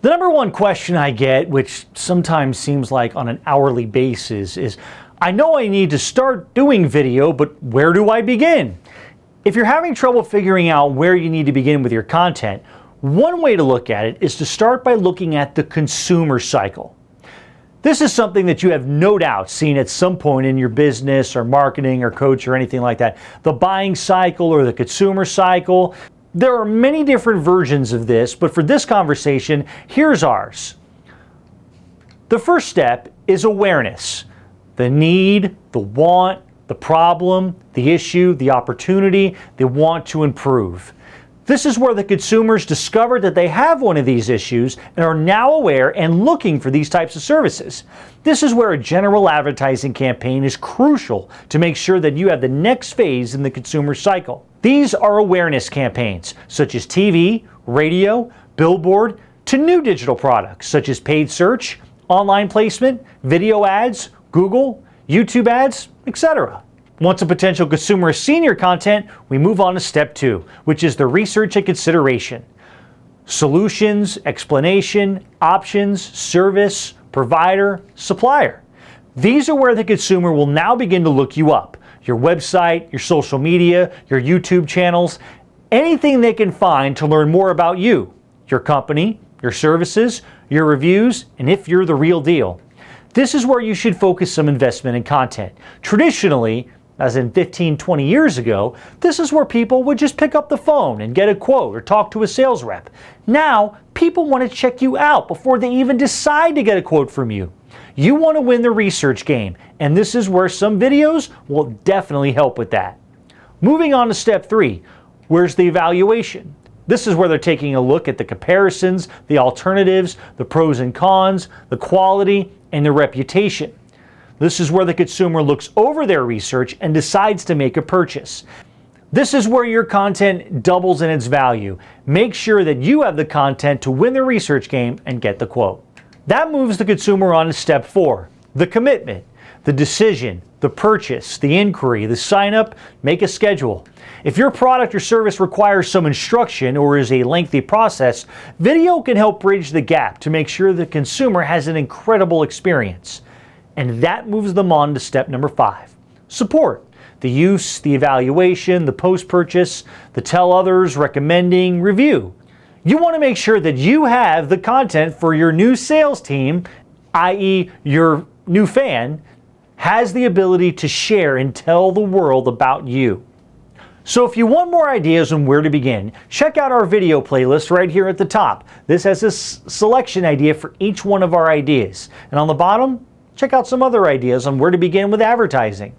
The number one question I get, which sometimes seems like on an hourly basis, is I know I need to start doing video, but where do I begin? If you're having trouble figuring out where you need to begin with your content, one way to look at it is to start by looking at the consumer cycle. This is something that you have no doubt seen at some point in your business or marketing or coach or anything like that. The buying cycle or the consumer cycle. There are many different versions of this, but for this conversation, here's ours. The first step is awareness. The need, the want, the problem, the issue, the opportunity, the want to improve. This is where the consumers discover that they have one of these issues and are now aware and looking for these types of services. This is where a general advertising campaign is crucial to make sure that you have the next phase in the consumer cycle. These are awareness campaigns, such as TV, radio, billboard, to new digital products, such as paid search, online placement, video ads, Google, YouTube ads, etc. Once a potential consumer has seen your content, we move on to step 2, which is the research and consideration. Solutions, explanation, options, service, provider, supplier. These are where the consumer will now begin to look you up. Your website, your social media, your YouTube channels, anything they can find to learn more about you, your company, your services, your reviews, and if you're the real deal. This is where you should focus some investment in content. Traditionally, as in 15, 20 years ago, this is where people would just pick up the phone and get a quote or talk to a sales rep. Now, people want to check you out before they even decide to get a quote from you. You want to win the research game, and this is where some videos will definitely help with that. Moving on to step 3, where's the evaluation? This is where they're taking a look at the comparisons, the alternatives, the pros and cons, the quality, and the reputation. This is where the consumer looks over their research and decides to make a purchase. This is where your content doubles in its value. Make sure that you have the content to win the research game and get the quote. That moves the consumer on to step 4, the commitment, the decision, the purchase, the inquiry, the sign up, make a schedule. If your product or service requires some instruction or is a lengthy process, video can help bridge the gap to make sure the consumer has an incredible experience. And that moves them on to step number 5, support. The use, the evaluation, the post-purchase, the tell others, recommending, review. You want to make sure that you have the content for your new sales team, i.e. your new fan, has the ability to share and tell the world about you. So if you want more ideas on where to begin, check out our video playlist right here at the top. This has a selection idea for each one of our ideas. And on the bottom, check out some other ideas on where to begin with advertising.